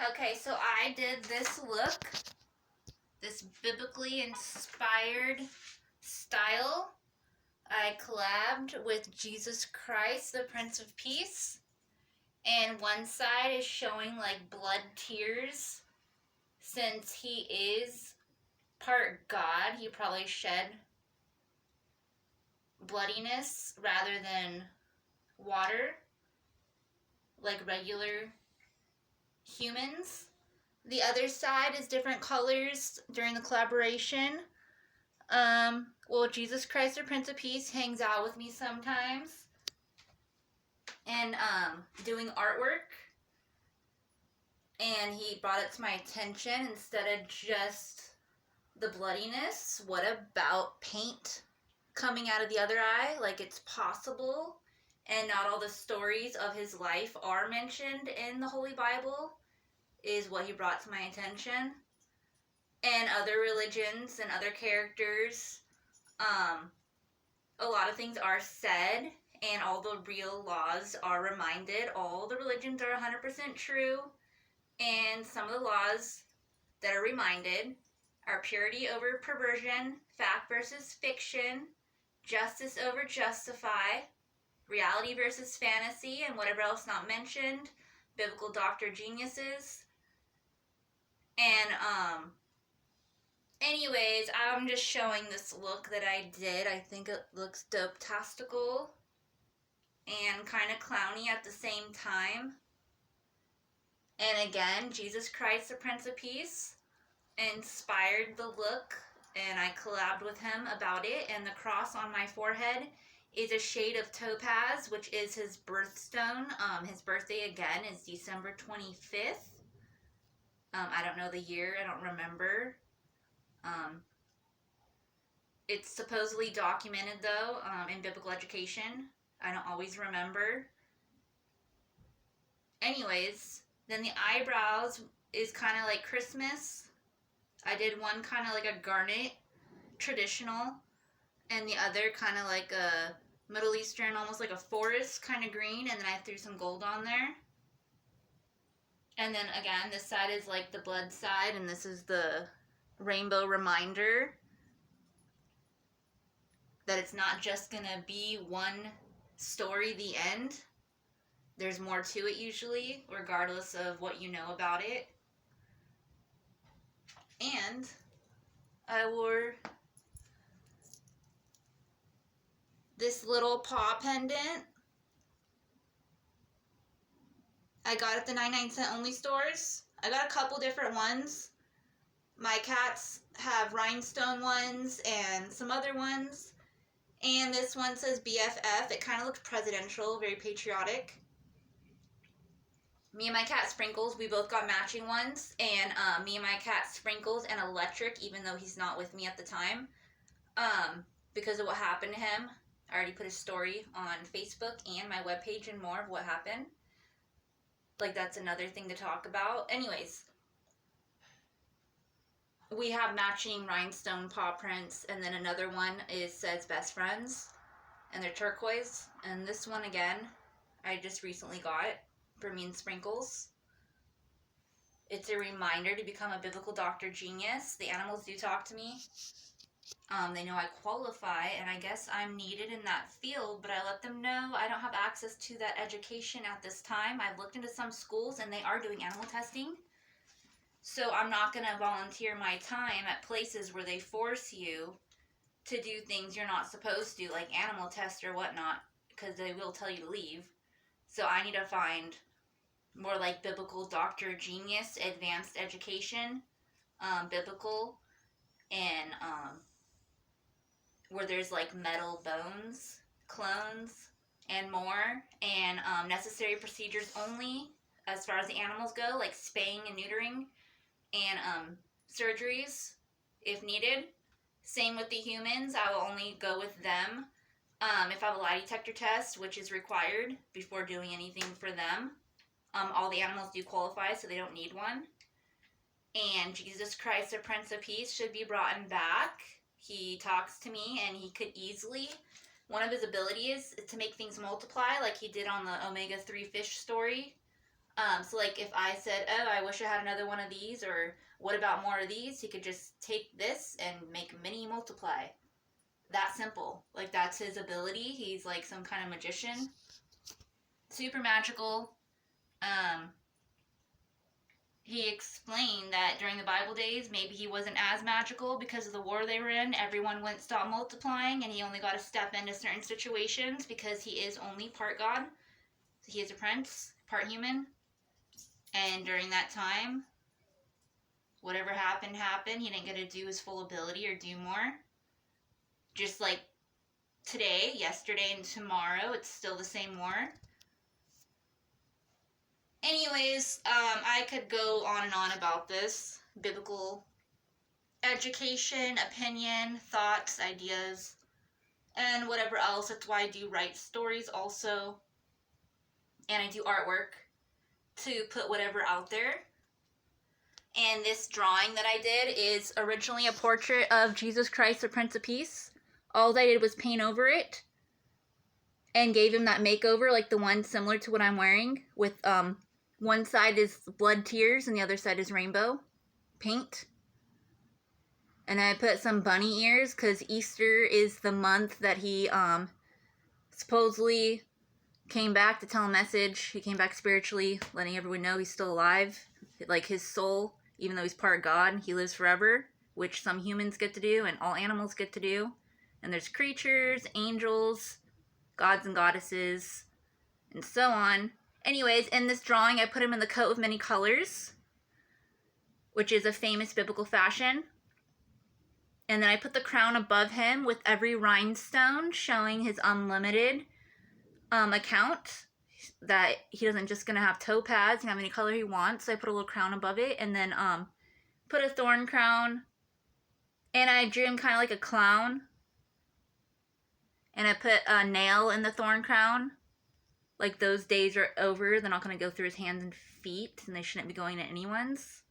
Okay, so I did this look, this biblically inspired style. I collabed with Jesus Christ, the Prince of Peace. And one side is showing like blood tears. Since he is part God, he probably shed bloodiness rather than water like regular humans. The other side is different colors during the collaboration. Well, Jesus Christ, the Prince of Peace, hangs out with me sometimes and doing artwork. And he brought it to my attention instead of just the bloodiness. What about paint coming out of the other eye? Like it's possible, and not all the stories of his life are mentioned in the Holy Bible, is what he brought to my attention. And other religions and other characters, a lot of things are said, and all the real laws are reminded. All the religions are 100% true, and some of the laws that are reminded are purity over perversion, fact versus fiction, justice over justify, reality versus fantasy, and whatever else not mentioned, biblical doctor geniuses. And anyways, I'm just showing this look that I did. I think it looks dope-tastical and kind of clowny at the same time. And again, Jesus Christ, the Prince of Peace, inspired the look, and I collabed with him about it. And the cross on my forehead is a shade of topaz, which is his birthstone. His birthday again is December 25th. I don't know the year, I don't remember. It's supposedly documented though in biblical education. I don't always remember. Anyways, then the eyebrows is kind of like Christmas. I did one kind of like a garnet, traditional, and the other kind of like a Middle Eastern, almost like a forest kind of green, and then I threw some gold on there. And then again, this side is like the blood side, and this is the rainbow reminder that it's not just gonna be one story, the end. There's more to it usually, regardless of what you know about it. And I wore this little paw pendant. I got at the 99-cent only stores. I got a couple different ones. My cats have rhinestone ones and some other ones. And this one says BFF. It kind of looks presidential, very patriotic. Me and my cat Sprinkles, we both got matching ones. And me and my cat Sprinkles and Electric, even though he's not with me at the time, because of what happened to him. I already put a story on Facebook and my webpage and more of what happened. Like, that's another thing to talk about. Anyways, we have matching rhinestone paw prints, and then another one says best friends, and they're turquoise. And this one again, I just recently got for me and Sprinkles. It's a reminder to become a biblical doctor genius. The animals do talk to me. They know I qualify, and I guess I'm needed in that field, but I let them know I don't have access to that education at this time. I've looked into some schools, and they are doing animal testing. So I'm not going to volunteer my time at places where they force you to do things you're not supposed to, like animal test or whatnot, because they will tell you to leave. So I need to find more like biblical doctor genius, advanced education, biblical, and where there's like metal bones, clones, and more, and necessary procedures only as far as the animals go, like spaying and neutering, and surgeries if needed. Same with the humans. I will only go with them if I have a lie detector test, which is required before doing anything for them. All the animals do qualify, so they don't need one. And Jesus Christ, the Prince of Peace, should be brought back. He talks to me, and he could easily, one of his abilities is to make things multiply, like he did on the omega-3 fish story. So like if I said, oh, I wish I had another one of these, or what about more of these, he could just take this and make mini multiply. That simple. Like that's his ability. He's like some kind of magician. Super magical. Um, he explained that during the Bible days, maybe he wasn't as magical because of the war they were in. Everyone wouldn't stop multiplying, and he only got to step into certain situations because he is only part God. He is a prince, part human. And during that time, whatever happened, happened. He didn't get to do his full ability or do more. Just like today, yesterday, and tomorrow, it's still the same war. Anyways, I could go on and on about this. Biblical education, opinion, thoughts, ideas, and whatever else. That's why I do write stories also. And I do artwork to put whatever out there. And this drawing that I did is originally a portrait of Jesus Christ, the Prince of Peace. All I did was paint over it and gave him that makeover, like the one similar to what I'm wearing, with one side is blood tears and the other side is rainbow paint. And I put some bunny ears because Easter is the month that he supposedly came back to tell a message. He came back spiritually, letting everyone know he's still alive. Like his soul, even though he's part God, he lives forever, which some humans get to do and all animals get to do. And there's creatures, angels, gods and goddesses, and so on. Anyways, in this drawing, I put him in the coat of many colors, which is a famous biblical fashion. And then I put the crown above him with every rhinestone showing his unlimited account. That he doesn't just gonna have topaz and have any color he wants. So I put a little crown above it, and then put a thorn crown. And I drew him kind of like a clown. And I put a nail in the thorn crown. Like those days are over. They're not gonna go through his hands and feet, and they shouldn't be going to anyone's.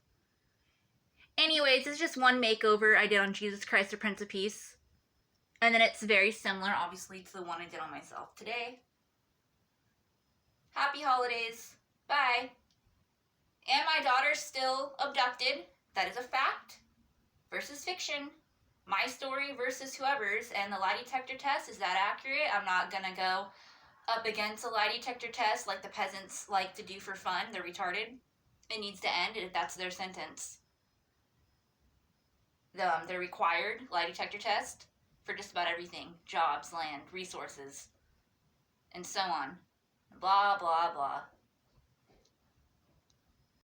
Anyways, it's just one makeover I did on Jesus Christ, the Prince of Peace. And then it's very similar, obviously, to the one I did on myself today. Happy holidays. Bye. And my daughter's still abducted. That is a fact. Versus fiction. My story versus whoever's. And the lie detector test, is that accurate? I'm not gonna go up against a lie detector test like the peasants like to do for fun. They're retarded. It needs to end if that's their sentence. They're required lie detector test for just about everything. Jobs, land, resources, and so on. Blah, blah, blah.